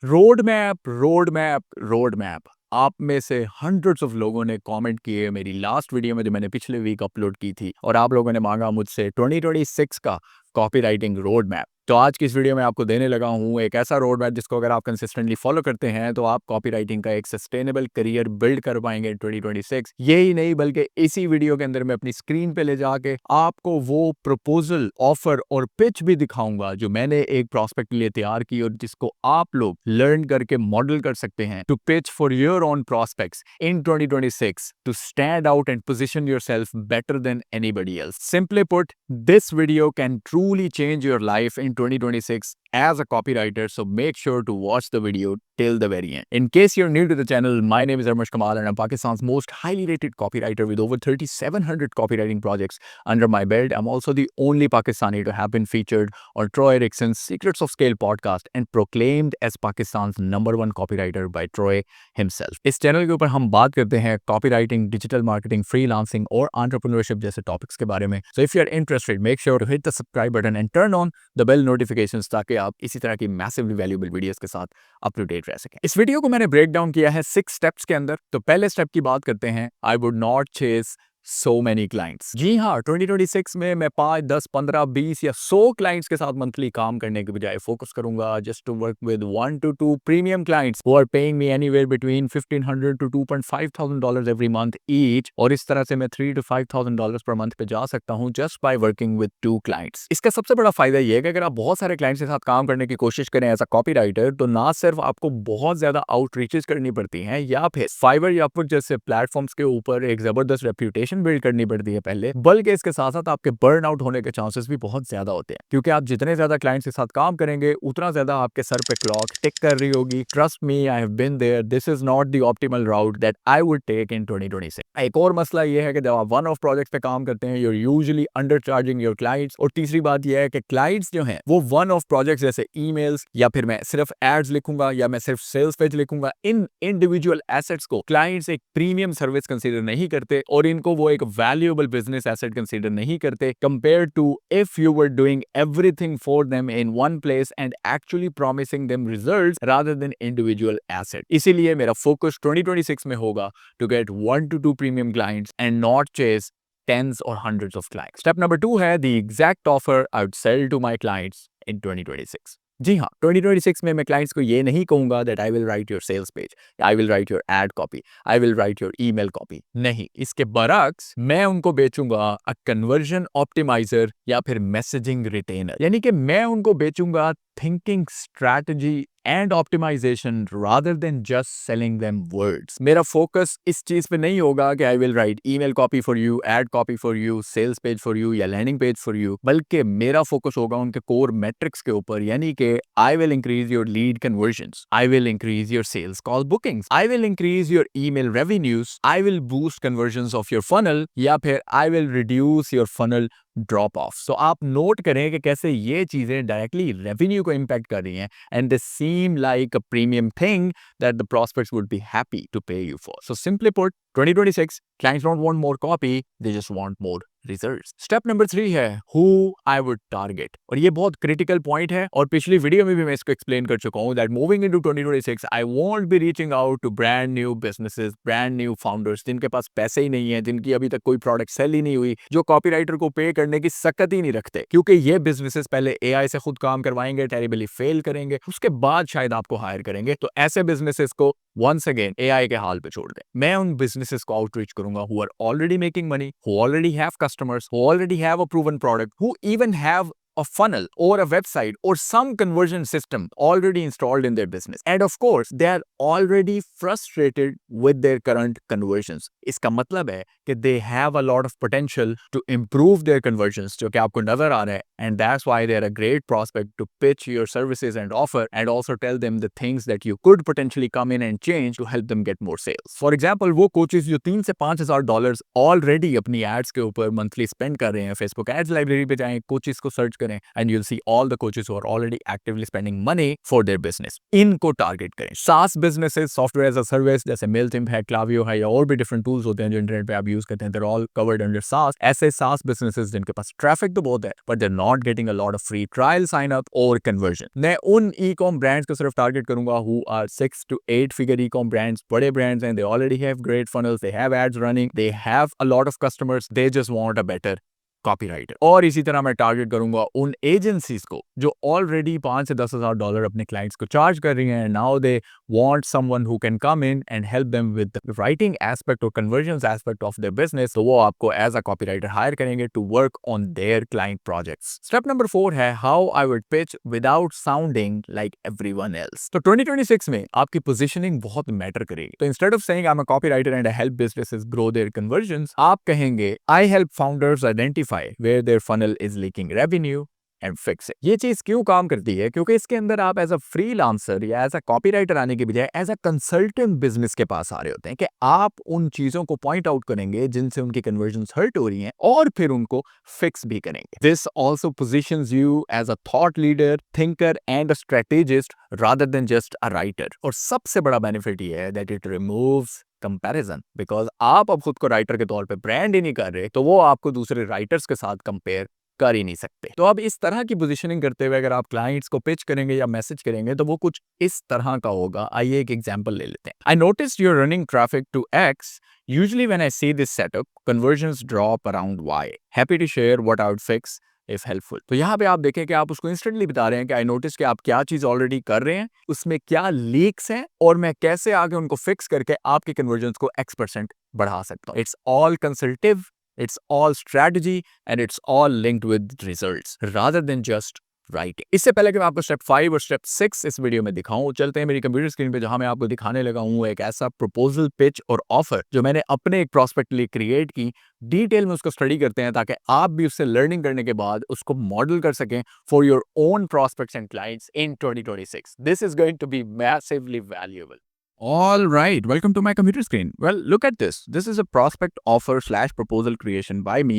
Road map, road map, road map. आप में से हंड्रेड्स ऑफ लोगों ने कमेंट किए मेरी लास्ट वीडियो में जो मैंने पिछले वीक अपलोड की थी, और आप लोगों ने मांगा मुझसे 2026 का कॉपीराइटिंग रोड मैप। तो आज की इस वीडियो में आपको देने लगा हूं एक ऐसा रोड मैप जिसको अगर आप कंसिस्टेंटली फॉलो करते हैं तो आप कॉपीराइटिंग का एक सस्टेनेबल करियर बिल्ड कर पाएंगे इन 2026। यही नहीं बल्कि इसी वीडियो के अंदर मैं अपनी स्क्रीन पे ले जाके आपको वो प्रपोजल, ऑफर और पिच भी दिखाऊंगा जो मैंने एक प्रॉस्पेक्ट के लिए तैयार की और जिसको आप लोग लर्न करके मॉडल कर सकते हैं to pitch for your own prospects in 2026 to stand out and position yourself better than anybody else. Simply put, this video can truly change your life in 2026 as a copywriter, so make sure to watch the video till the very end. In case you're new to the channel, my name is Armash Kamal and I'm Pakistan's most highly rated copywriter with over 3,700 copywriting projects under my belt. I'm also the only Pakistani to have been featured on Troy Erickson's Secrets of Scale podcast and proclaimed as Pakistan's #1 copywriter by Troy himself. इस channel के ऊपर हम बात करते हैं copywriting, digital marketing, freelancing और entrepreneurship जैसे topics के बारे में। So if you're interested, make sure to hit the subscribe button and turn on the bell notifications ताकि आप इसी तरह की massively valuable वीडियोस के साथ अप टू डेट रह सकें। इस वीडियो को मैंने ब्रेक डाउन किया है 6 स्टेप्स के अंदर। तो पहले स्टेप की बात करते हैं, I would not chase so many clients। जी हाँ, 2026 में मैं 5, 10, 15, 20 या 100 क्लाइंट्स के साथ मंथली काम करने के बजाय फोकस करूंगा just to work with 1 to 2 premium clients who are paying me anywhere between $1,500 to $2,500 every month each, और इस तरह से मैं $3,000 to $5,000 पर मंथ पे जा सकता हूं just by working with 2 clients. इसका सबसे बड़ा फायदा यह है कि अगर आप बहुत सारे क्लाइंट्स के साथ काम करने की कोशिश करें एज अ कॉपीराइटर, तो ना सिर्फ आपको बहुत ज्यादा आउटरीचेस करनी पड़ती हैं या फिर फाइवर या अपवर्क जैसे प्लेटफॉर्म्स के ऊपर एक जबरदस्त रेप्यूटेशन बिल्ड करनी पड़ती है पहले, बल्कि इसके साथ साथ आपके बर्न आउट होने के चांसेस भी बहुत ज्यादा होते हैं, क्योंकि आप जितने ज्यादा क्लाइंट्स के साथ काम करेंगे उतना ज्यादा आपके सर पे क्लॉक टिक कर रही होगी। Trust me, I have been there, this is not the optimal route that I would take in 2026। एक और मसला यह है कि जब आप वन ऑफ प्रोजेक्ट्स पे काम करते हैं, you are usually under charging your clients. और तीसरी बात यह है कि क्लाइंट्स जो हैं वो वन ऑफ प्रोजेक्ट्स जैसे ईमेल्स या फिर मैं सिर्फ एड्स लिखूंगा या मैं सिर्फ सेल्स पेज लिखूंगा, इन इंडिविजुअल एसेट्स को क्लाइंट्स एक प्रीमियम सर्विस कंसीडर नहीं करते और इनको वो एक वैल्यूएबल बिजनेस एसेट कंसीडर नहीं करते compare to if you were doing everything for them in one place and actually promising them results rather than individual asset. इसीलिए मेरा फोकस 2026 में होगा to get 1 to 2 premium clients and not chase tens or hundreds of clients. Step number 2 है the exact offer I would sell to my clients in 2026। जी हाँ, 2026 में मैं clients को ये नहीं कहूंगा that I will write your sales page, I will write your ad copy, I will write your email copy. नहीं, इसके बरक्स मैं उनको बेचूंगा अ कन्वर्जन ऑप्टिमाइजर या फिर मैसेजिंग रिटेनर, यानी कि मैं उनको बेचूंगा thinking strategy and optimization rather than just selling them words. मेरा फोकस इस चीज पे नहीं होगा कि I will write email copy for you, ad copy for you, sales page for you या लैंडिंग पेज फॉर यू, बल्कि मेरा फोकस होगा उनके कोर मैट्रिक्स के ऊपर, यानी कि I will increase your lead conversions, I will increase your sales call bookings, I will increase your email revenues, I will boost conversions of your funnel या फिर I will reduce your funnel drop off. So आप note करें कि कैसे ये चीजें directly revenue को impact कर रही हैं and they seem like a premium thing that the prospects would be happy to pay you for. So simply put, 2026 clients don't want more copy, they just want more results। Step number 3 है who I would target, और ये बहुत critical point है और पिछली video में भी मैं इसको एक्सप्लेन कर चुका हूं that moving into 2026 I won't be reaching out to brand new businesses, brand new founders जिनके पास पैसे ही नहीं है, जिनकी अभी तक कोई प्रोडक्ट सेल ही नहीं हुई, जो कॉपीराइटर को पे करने की सकत ही नहीं रखते, क्योंकि ये बिजनेसेस पहले AI से खुद काम करवाएंगे, टेरिबली फेल करेंगे, उसके बाद शायद आपको हायर करेंगे। तो ऐसे बिजनेसेस को once again AI के हाल पे छोड़ दें। मैं उन बिजनेसेस को आउटरीच करूंगा who are already making money, who already have customers, who already have a proven product, who even have a funnel or a website or some conversion system already installed in their business, and of course they are already frustrated with their current conversions। इसका मतलब है कि they have a lot of potential to improve their conversions, जो कि आपको नजर आ रहा है, and that's why they are a great prospect to pitch your services and offer and also tell them the things that you could potentially come in and change to help them get more sales। For example, वो coaches जो $3,000 से $5,000 already अपनी ads के ऊपर monthly spend कर रहे हैं, Facebook ads library पे जाएं, coaches को search करें and you'll see all the coaches who are already actively spending money for their business. इनको टारगेट करें। SaaS businesses, software as a service, जैसे मेलटिम्प है, क्लावियो है, या और भी डिफरेंट टूल्स होते हैं जो इंटरनेट पे आप यूज करते हैं, देयर ऑल कवर्ड अंडर सास। ऐसे सास बिजनेसेस जिनके पास ट्रैफिक तो बहुत है but they are not getting a lot of free trial sign up और कन्वर्जन। मैं उन ई कॉम ब्रांड्स को सिर्फ टारगेट करूंगा who are 6 to 8 figure ecom brands, बड़े ब्रांड्स हैं, they already have great funnels, they have ads running, they have a lot of customers, they just want a better copywriter. और इसी तरह मैं target करूंगा उन agencies को जो ऑलरेडी 5 से 10,000 डॉलर अपने क्लाइंट्स को चार्ज कर रही हैं, now they want someone who can come in and help them with the writing aspect or conversion aspect of their business. तो वो आपको एज अ कॉपीराइटर हायर करेंगे to work on their client projects. Step number 4 है how I would pitch without sounding like everyone else. तो 2026 में आपकी positioning बहुत matter करेगी। तो instead of saying I am a copywriter and I help businesses grow there convergence, आप कहेंगे आई help founders identify where their funnel is leaking revenue and fix it। ये चीज क्यों काम करती है? क्योंकि इसके अंदर आप एज अ फ्रीलांसर या एज अ कॉपीराइटर आने के बजाय एज अ कंसल्टेंट बिजनेस के पास आ रहे होते हैं कि आप उन चीजों को पॉइंट आउट करेंगे जिनसे उनकी कन्वर्जन्स हर्ट हो रही हैं और फिर उनको फिक्स भी करेंगे। This also positions you as a thought leader, thinker and a strategist rather than just a writer. और सबसे बड़ा बेनिफिट ये है that it removes comparison, because आप अब खुद को राइटर के तौर पे ब्रांड ही नहीं कर रहे, तो वो आपको दूसरे राइटर्स के साथ कंपेयर कर ही नहीं सकते। तो अब इस तरह की पोजीशनिंग करते हुए अगर आप क्लाइंट्स को पिच करेंगे या मैसेज करेंगे तो वो कुछ इस तरह का होगा। आइए एक एग्जांपल ले लेते हैं। I notice you're running traffic to X, usually when I see this setup conversions drop around Y, happy to share what I would fix if helpful. तो यहाँ पे आप देखें कि आप उसको इंस्टेंटली बता रहे हैं कि आई नोटिस कि आप क्या चीज ऑलरेडी कर रहे हैं, उसमें क्या लीक्स हैं और मैं कैसे आगे उनको फिक्स करके आपके कन्वर्जन्स को X% बढ़ा सकता हूँ। It's all consultative, it's all strategy and it's all linked with results rather than just writing। इससे पहले कि मैं आपको स्टेप 5 और स्टेप 6 इस वीडियो में दिखाऊं, चलते हैं मेरी कंप्यूटर स्क्रीन पे जहां मैं आपको दिखाने लगा हूं एक ऐसा प्रपोजल, पिच और ऑफर जो मैंने अपने एक प्रॉस्पेक्ट के लिए क्रिएट की। डिटेल में उसको स्टडी करते हैं ताकि आप भी उससे लर्निंग करने के बाद उसको मॉडल कर सकें for your own prospects and clients in 2026। This is going to be massively valuable. All right, welcome to my computer screen. Well, look at this. This is a prospect offer slash proposal creation by me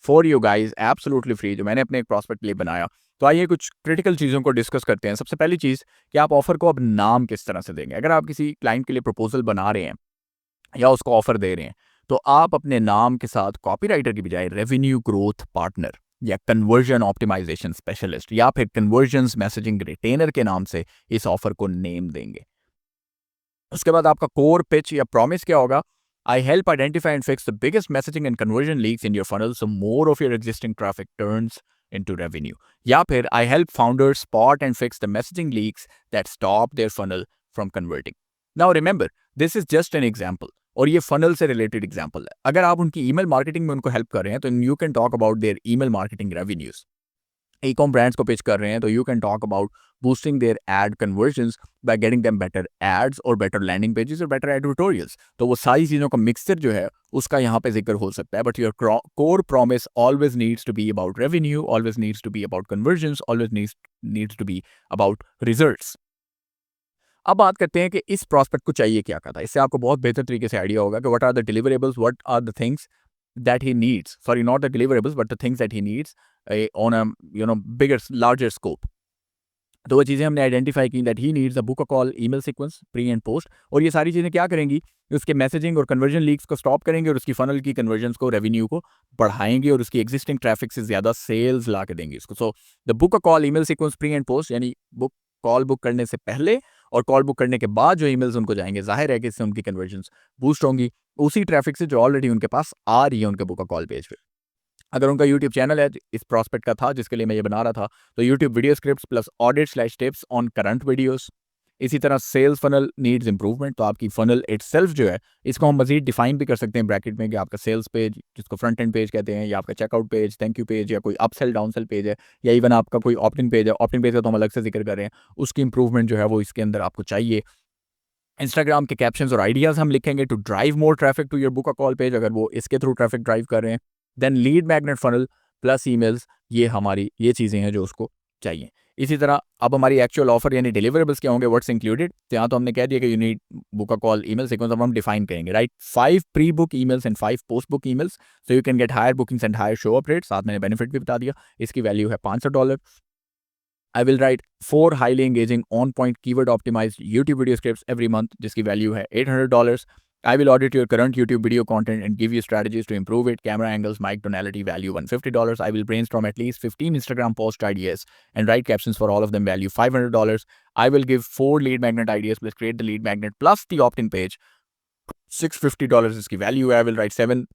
for you guys, absolutely free, जो मैंने अपने एक prospect के लिए बनाया। तो आइए कुछ क्रिटिकल चीज़ों को डिस्कस करते हैं। सबसे पहली चीज़ कि आप ऑफर को अब नाम किस तरह से देंगे। अगर आप किसी क्लाइंट के लिए प्रपोजल बना रहे हैं या उसको ऑफर दे रहे हैं तो आप अपने नाम के साथ कॉपीराइटर की बजाय रेवेन्यू ग्रोथ पार्टनर या कन्वर्जन ऑप्टिमाइजेशन स्पेशलिस्ट या फिर कन्वर्जन्स मैसेजिंग रिटेनर के नाम से इस ऑफर को नेम देंगे। उसके बाद आपका कोर पिच या प्रॉमिस क्या होगा? I help identify and fix the biggest messaging and conversion leaks in your funnel so more of your existing traffic turns into revenue. या फिर I help founders spot and fix the messaging leaks that stop their funnel from converting. Now remember this is just an example और ये funnel से related example है। अगर आप उनकी email marketing में उनको हेल्प कर रहे हैं तो you can talk about their email marketing revenues. E-com brands को पिच कर रहे हैं तो you can talk about boosting their ad conversions by getting them better ads or better landing pages or better advertorials। तो वो सारी चीज़ों का मिक्सचर जो है उसका यहाँ पे जिक्र हो सकता है। But your core promise always needs to be about revenue, always needs to be about conversions, always needs to be about results। अब बात करते हैं कि इस प्रॉस्पेक्ट को चाहिए क्या था। इससे आपको बहुत बेहतर तरीके से आइडिया होगा कि what are the deliverables, what are the things that he needs, sorry not the deliverables but the things that he needs on a bigger larger scope। तो वो चीज़ें हमने आइडेंटिफाई की that he needs a book a call, email sequence, pre and post. और ये सारी चीज़ें क्या करेंगी? उसके मैसेजिंग और कन्वर्जन लीक्स को स्टॉप करेंगे और उसकी फनल की कन्वर्जन्स को, रेवेन्यू को बढ़ाएंगे और उसकी एग्जिस्टिंग ट्रैफिक से ज़्यादा सेल्स ला के देंगे इसको। So the book a call, email sequence, pre and post, यानी कॉल बुक करने से पहले और कॉल बुक करने के बाद जो ईमेल्स उनको जाएंगे, जाहिर है कि इससे उनकी कन्वर्जन्स बूस्ट होंगी उसी ट्रैफिक से जो ऑलरेडी उनके पास आ रही है उनके बुक अ कॉल पेज पे। अगर उनका यूट्यूब चैनल है इस प्रॉस्पेक्ट का था जिसके लिए मैं ये बना रहा था, तो YouTube video scripts plus audit slash tips on current videos. इसी तरह सेल्स फनल नीड्स इंप्रूवमेंट, तो आपकी फनल इटसेल्फ जो है इसको हम मजीद डिफाइन भी कर सकते हैं ब्रैकेट में कि आपका सेल्स पेज जिसको फ्रंट एंड पेज कहते हैं या आपका checkout page, thank you page या कोई अपसेल डाउनसेल पेज है या इवन आपका कोई ऑप्टिन पेज है। ऑप्टिन पेज का तो हम अलग से जिक्र कर रहे हैं, उसकी इंप्रूवमेंट जो है वो इसके अंदर आपको चाहिए। इंस्टाग्राम के कैप्शंस और आइडियाज़ हम लिखेंगे to drive more traffic to your book a call page, अगर वो इसके थ्रू ट्रैफिक ड्राइव कर रहे हैं। Then lead magnet funnel plus emails, ये चीज़ें हैं जो उसको चाहिए। इसी तरह अब हमारी एक्चुअल ऑफर यानी डिलीवरेबल्स क्या होंगे, व्हाट्स इंक्लूडेड। तो यहाँ तो हमने कह दिया कि you need book a call email sequence, अब हम डिफाइन करेंगे, right. 5 pre book emails and 5 post book emails, so you can get higher bookings and higher show up rate. साथ मैंने बेनिफिट भी बता दिया, इसकी वैल्यू है $500। I will write 4 highly engaging on-point keyword optimized YouTube video scripts every month, जिसकी value है $800. I will audit your current YouTube video content and give you strategies to improve it. Camera angles, mic tonality, value $150. I will brainstorm at least 15 Instagram post ideas and write captions for all of them, value $500. I will give 4 lead magnet ideas, plus create the lead magnet plus the opt-in page, $650 इसकी value है. I will write 7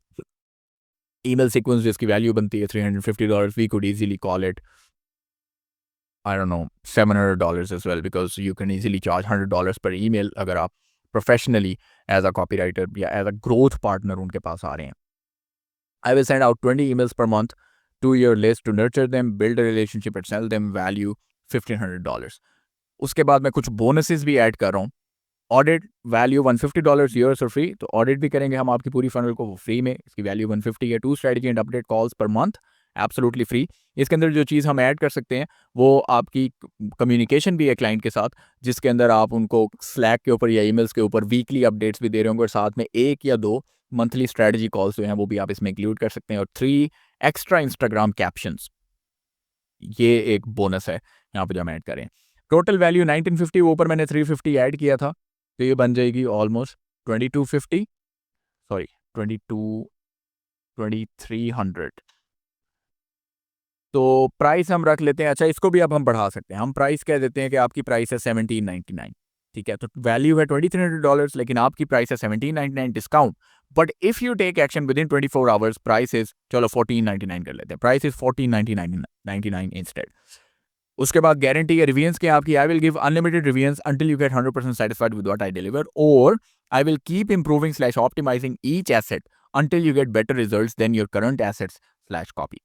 email sequence जिसकी value बनती है $350. We could easily call it, I don't know, $700 as well, because you can easily charge $100 per email अगर आप professionally as a copywriter या as a growth partner उनके पास आ रहे हैं. I will send out 20 emails per month to your list to nurture them, build a relationship and sell them, value $1,500. उसके बाद मैं कुछ बोनसेस भी ऐड कर रहा हूँ. ऑडिट वैल्यू $150 ईयर्स और फ्री, तो ऑडिट भी करेंगे हम आपकी पूरी फनल को फ्री में, इसकी वैल्यू 150 है. 2 strategy and update calls per month, absolutely free. इसके अंदर जो चीज़ हम ऐड कर सकते हैं वो आपकी कम्युनिकेशन भी है क्लाइंट के साथ, जिसके अंदर आप उनको स्लैक के ऊपर या ईमेल्स के ऊपर वीकली अपडेट्स भी दे रहे होंगे, और साथ में 1 या 2 मंथली स्ट्रेटजी कॉल्स जो हैं वो भी आप इसमें इंक्लूड कर सकते हैं, और 3 एक्स्ट्रा इंस्टाग्राम कैप्शंस, ये एक बोनस है यहाँ पर जो हम ऐड करें. टोटल वैल्यू 1950, ऊपर मैंने 350 ऐड किया था, तो ये बन जाएगी ऑलमोस्ट 2250, सॉरी 2300. तो प्राइस हम रख लेते हैं. अच्छा, इसको भी अब हम बढ़ा सकते हैं. हम प्राइस कह देते हैं कि आपकी प्राइस है 1799, ठीक है. तो वैल्यू है $2300, लेकिन आपकी प्राइस है 1799 discount. But if you take action within 24 hours, price is, चलो 1499 कर लेते हैं, प्राइस इज 1499 इंस्टेड. उसके बाद गारंटी या रिव्यूज के आपकी, I will give unlimited reviews until you get 100% satisfied with what I deliver, or I will keep improving / optimizing each asset until you get better results than your current assets / copy.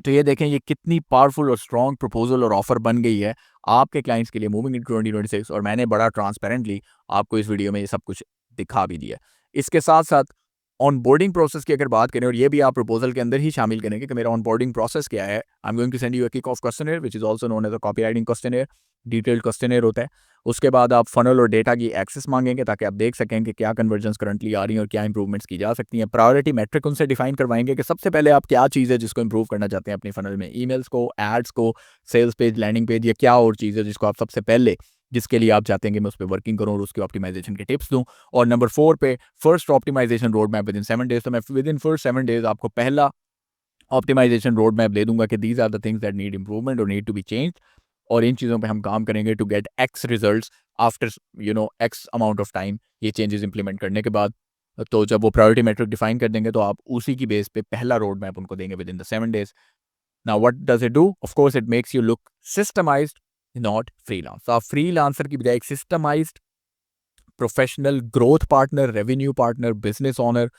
तो ये देखें, ये कितनी powerful और strong proposal और offer बन गई है आपके क्लाइंट्स के लिए मूविंग इन 2026, और मैंने बड़ा ट्रांसपेरेंटली आपको इस वीडियो में ये सब कुछ दिखा भी दिया. इसके साथ साथ ऑन बोर्डिंग प्रोसेस की अगर बात करें, और ये भी आप प्रपोजल के अंदर ही शामिल करेंगे कि मेरा ऑन बोर्डिंग प्रोसेस क्या है. I am going to send you a kick off questionnaire which is also known as a copywriting questionnaire. Detailed questionnaire होता है. उसके बाद आप फनल और डेटा की एक्सेस मांगेंगे ताकि आप देख सकें कि क्या कन्वर्जन्स करंटली आ रही हैं और क्या इंप्रूवमेंट्स की जा सकती हैं. प्रायोरिटी मैट्रिक उनसे डिफाइन करवाएंगे कि सबसे पहले आप क्या चीज़ है जिसको इंप्रूव करना चाहते हैं अपनी फनल में, ईमेल्स को, एड्स को, सेल्स पेज, लैंडिंग पेज, या क्या और चीज़ है जिसको आप सबसे पहले, जिसके लिए आप चाहते हैं कि मैं उस पर वर्किंग करूँ और उसकी ऑप्टिमाइजेशन के टिप्स दूँ. और नंबर 4 पे first optimization road map within 7 days. तो मैं विद इन फर्स्ट 7 डेज आपको पहला ऑप्टिमाइजेशन रोड मैप दे दूंगा कि these are the things that need improvement और नीड टू बी चेंज्ड, और इन चीज़ों पे हम काम करेंगे to get X results after X amount of time, ये चेंजेस इंप्लीमेंट करने के बाद. तो जब वो प्रायोरिटी मैट्रिक डिफाइन कर देंगे तो आप उसी की बेस पे पहला रोड मैप उनको देंगे with in the 7 days. Now what does it do? Of course it makes you look systemised, not freelance. आप फ्रीलांसर की बजाय एक systemised professional growth partner, revenue partner, business owner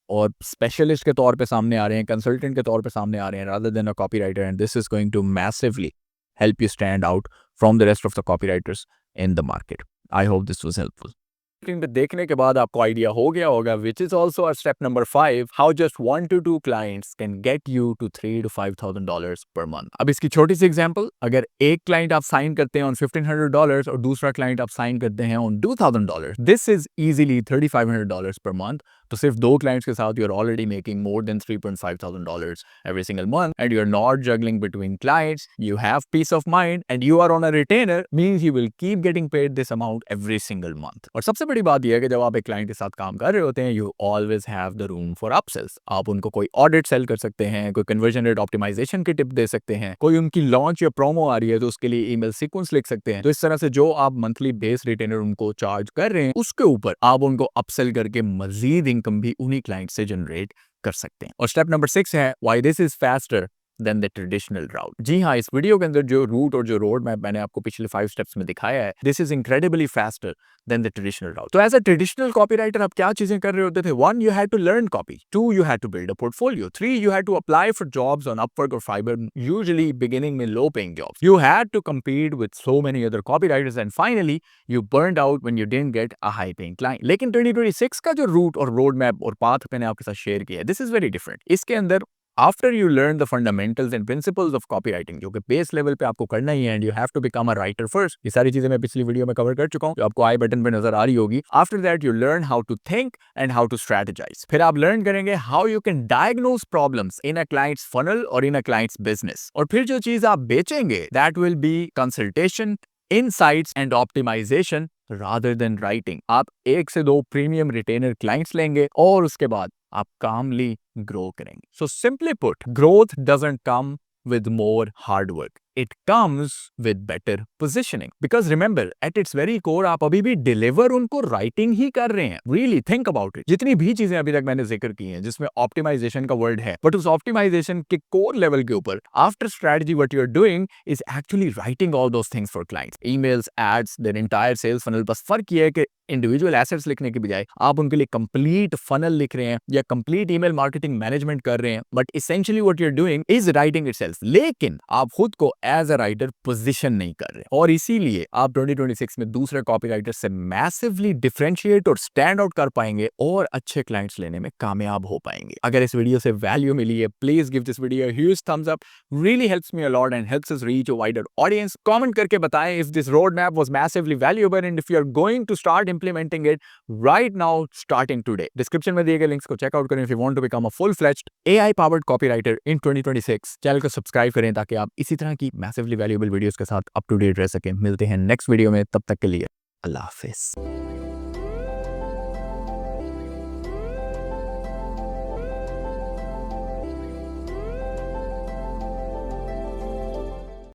और स्पेशलिस्ट के तौर पे सामने आ रहे हैं, कंसल्टेंट के तौर पे सामने आ रहे हैं, rather than a copywriter. And this is going to massively help you stand out from the rest of the copywriters in the market. I hope this was helpful. देखने के बाद आपको आइडिया हो गया होगा, which is also our step number 5, how just 1 to 2 clients can get you to $3,000 to $5,000 per month. अब इसकी छोटी सी एग्जांपल, अगर एक क्लाइंट आप साइन करते हैं on $1,500 और दूसरा क्लाइंट आप साइन करते हैं on $2,000, this is easily $3,500 per month. तो सिर्फ 2 क्लाइंट्स के साथ you're already making more than $3,500 every single month, and you're not juggling between clients. You have peace of mind and you are on a retainer, means you will keep getting paid this amount every single month. और सबसे बड़ी बात यह है कि जब आप एक क्लाइंट के साथ काम कर रहे होते हैं, you always have the room for upsells. आप उनको कोई ऑडिट सेल कर सकते हैं, कोई कन्वर्जन रेट ऑप्टिमाइजेशन की टिप दे सकते हैं, कोई उनकी लॉन्च या प्रोमो आ रही है तो उसके लिए ईमेल सीक्वेंस लिख सकते हैं. तो इस तरह से जो आप मंथली बेस रिटेनर उनको चार्ज कर रहे हैं, उसके ऊपर आप उनको अपसेल करके मजीद इनकम भी उन्हीं क्लाइंट से जनरेट कर सकते हैं. और स्टेप नंबर 6 है why this is faster than the traditional route. जी हाँ, इस वीडियो के अंदर जो रूट और जो रोड मैप मैंने आपको पिछले 5 स्टेप्स में दिखाया है, this is incredibly faster than the traditional route. तो एज अ ट्रेडिशनल कॉपीराइटर आप क्या चीजें कर रहे होते थे? 1, you had to learn copy. 2, you had to build a portfolio. 3, you had to apply for jobs on Upwork or Fiverr, usually beginning with low paying jobs. You had to compete with so many other copywriters, and finally you burned out when you didn't get a high paying client. लेकिन 2026 का जो root और road map और path मैंने आपके साथ share किया है, दिस इज वेरी डिफरेंट. इसके अंदर after you learn the fundamentals and principles of copywriting, जो कि बेस लेवल पे आपको करना ही है, and you have to become a writer first. ये सारी चीजें मैं पिछली वीडियो में कवर कर चुका हूं, जो आपको आई बटन पे नजर आ रही होगी। After that you learn how to think and how to strategize. फिर आप लर्न करेंगे how you can diagnose problems in a client's funnel और इन अ क्लाइंट्स बिजनेस। और फिर जो चीज आप बेचेंगे that will be consultation, insights and optimization rather than writing. आप 1 से 2 प्रीमियम रिटेनर क्लाइंट्स लेंगे और उसके बाद आप कामली ग्रो करेंगे। सो simply put, growth doesn't come with more hard work. It comes with better positioning. Because remember, at its very core, आप अभी भी deliver उनको writing ही कर रहे हैं। Really think about it. जितनी भी चीजें अभी तक मैंने जिक्र की हैं, जिसमें optimization का word है, but उस optimization के core level के ऊपर, after strategy, what you're doing is actually writing all those things for clients. Emails, ads, their entire sales funnel. बस फर्क ये है कि इंडिविजुअल एसेट्स लिखने के बजाय आप उनके लिए कंप्लीट फनल लिख रहे हैं या कंप्लीट ईमेल मार्केटिंग मैनेजमेंट कर रहे हैं, but essentially what you are doing is writing itself. लेकिन आप खुद को एज अ राइटर पोजीशन नहीं कर रहे, और इसीलिए आप 2026 में दूसरे कॉपीराइटर से मैसिवली डिफरेंशिएट और स्टैंड आउट कर पाएंगे और अच्छे क्लाइंट्स लेने में कामयाब हो पाएंगे। अगर इस वीडियो से वैल्यू मिली है, please give this video a huge thumbs up, really helps me a lot and helps us reach a wider audience. Comment करके बताएं if this roadmap was massively valuable and if you are going to start implementing it right now, starting today. Description में दिए गए links को check out करें if you want to become a full-fledged AI powered copywriter in 2026. Channel को subscribe करें ताकि आप इसी तरह की massively valuable videos के साथ up to date रह सकें। मिलते हैं next video में, तब तक के लिए अल्लाह हाफिज।